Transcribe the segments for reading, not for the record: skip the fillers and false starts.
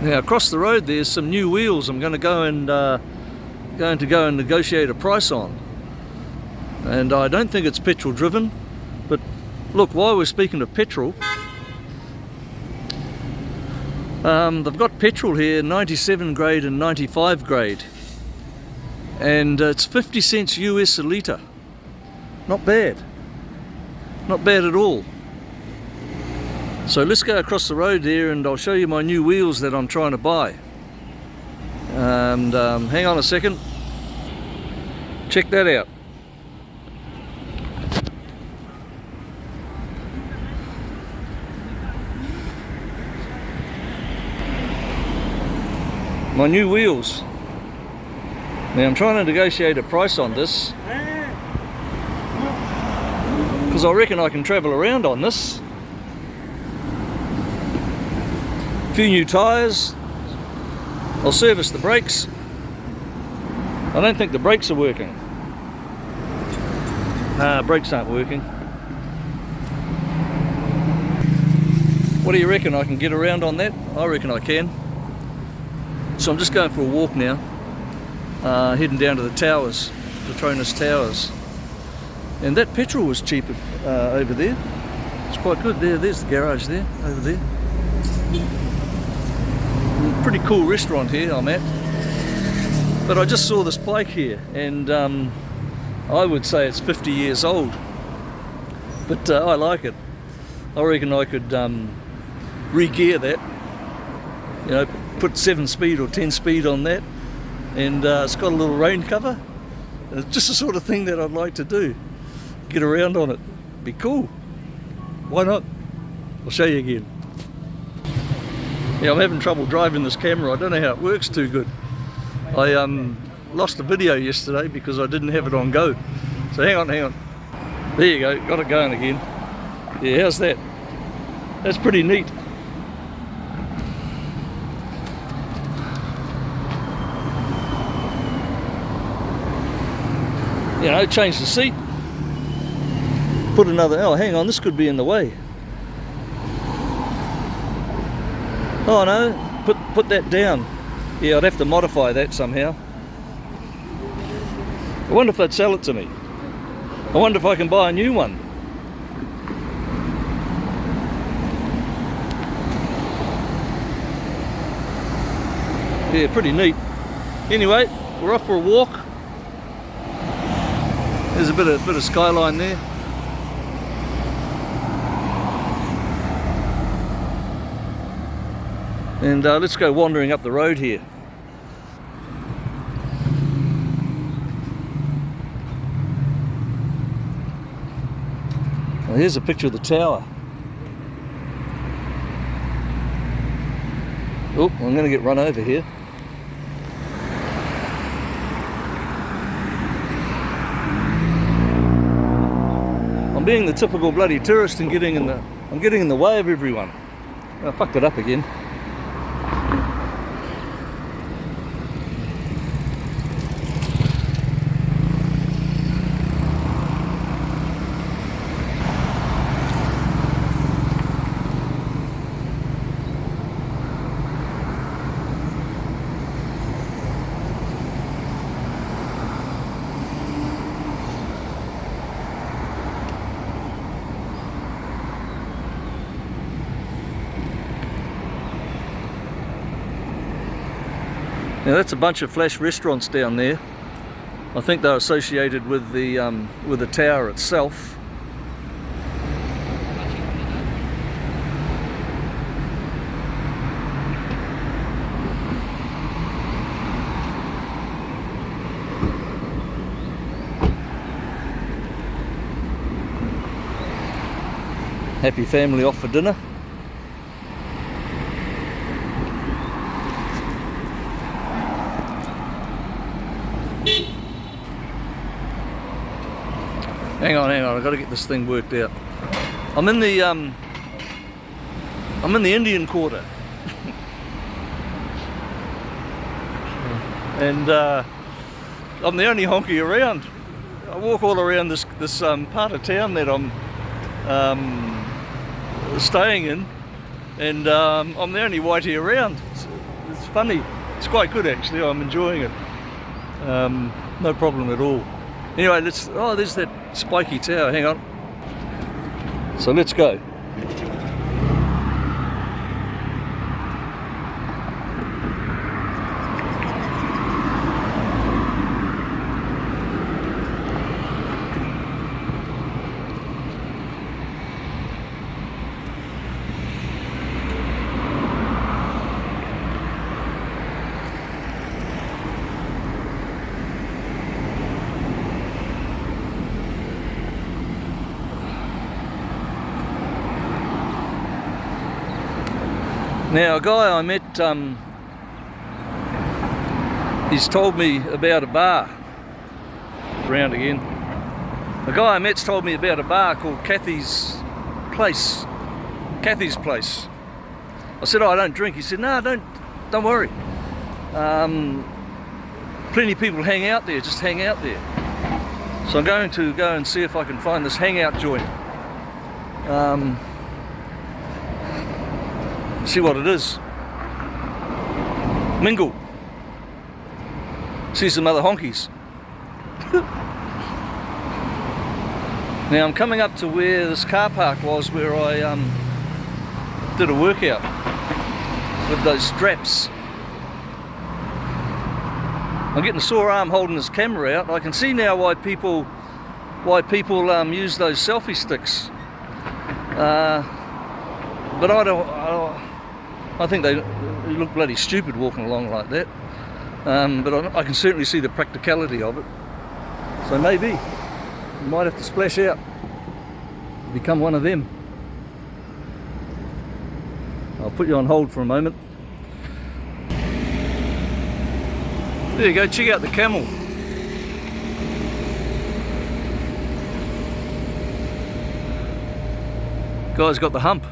Now across the road there's some new wheels I'm going to go and negotiate a price on, and I don't think it's petrol driven, but look, while we're speaking of petrol, they've got petrol here, 97 grade and 95 grade, and it's 50 cents US a litre. Not bad, not bad at all. So let's go across the road there and I'll show you my new wheels that I'm trying to buy. And hang on a second, check that out. My new wheels. Now I'm trying to negotiate a price on this, because I reckon I can travel around on this. A few new tyres. I'll service the brakes. I don't think the brakes are working. Brakes aren't working. What do you reckon? I can get around on that? I reckon I can. So I'm just going for a walk now, heading down to the towers, Petronus Towers. And that petrol was cheap over there. It's quite good. There's the garage there, over there. Pretty cool restaurant here I'm at. But I just saw this bike here, and I would say it's 50 years old. But I like it. I reckon I could re-gear that. You know, put 7-speed or 10-speed on that, and it's got a little rain cover. And it's just the sort of thing that I'd like to do. Get around on it. Be cool. Why not? I'll show you again. Yeah, I'm having trouble driving this camera. I don't know how it works too good. I lost a video yesterday because I didn't have it on go. So hang on. There you go, got it going again. Yeah, how's that? That's pretty neat. You know, change the seat. Put another, oh hang on, this could be in the way. Oh no, put that down. Yeah, I'd have to modify that somehow. I wonder if they'd sell it to me. I wonder if I can buy a new one. Yeah, pretty neat. Anyway, we're off for a walk. There's a bit of skyline there. And let's go wandering up the road here. Well, here's a picture of the tower. Oh, I'm going to get run over here. I'm being the typical bloody tourist and I'm getting in the way of everyone. I fucked it up again. Now that's a bunch of flash restaurants down there. I think they're associated with the tower itself. Happy family off for dinner. Hang on, I've got to get this thing worked out. I'm in the Indian Quarter. And I'm the only honky around. I walk all around this part of town that I'm staying in, and I'm the only whitey around. funny. It's quite good actually. I'm enjoying it. No problem at all. Anyway, there's that spiky tower. Hang on. So let's go. Now, a guy I met, he's told me about a bar. Round again. A guy I met's told me about a bar called Kathy's Place. Kathy's Place. I said, oh, I don't drink. He said, no, don't worry. Plenty of people hang out there, just hang out there. So I'm going to go and see if I can find this hangout joint. See what it is. Mingle. See some other honkies. Now I'm coming up to where this car park was, where I did a workout with those straps. I'm getting a sore arm holding this camera out. I can see now why people use those selfie sticks. But I think they look bloody stupid walking along like that. But I can certainly see the practicality of it. So maybe you might have to splash out, become one of them. I'll put you on hold for a moment. There you go, check out the camel. Guy's got the hump.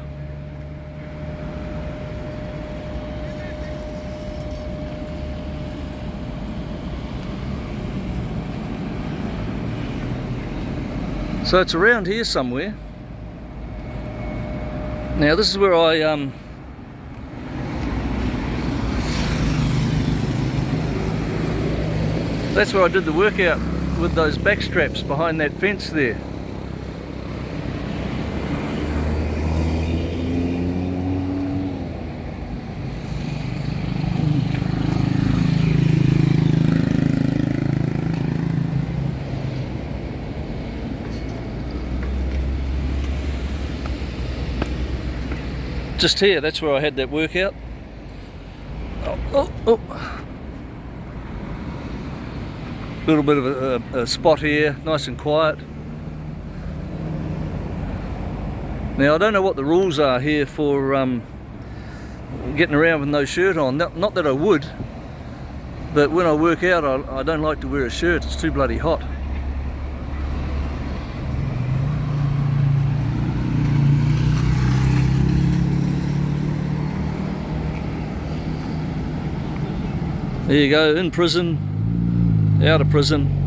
So it's around here somewhere. Now this is where that's where I did the workout with those back straps behind that fence there. Just here, that's where I had that workout. Oh. Little bit of a spot here, nice and quiet. Now I don't know what the rules are here for getting around with no shirt on. Not that I would, but when I work out I don't like to wear a shirt, it's too bloody hot. There you go, in prison, out of prison.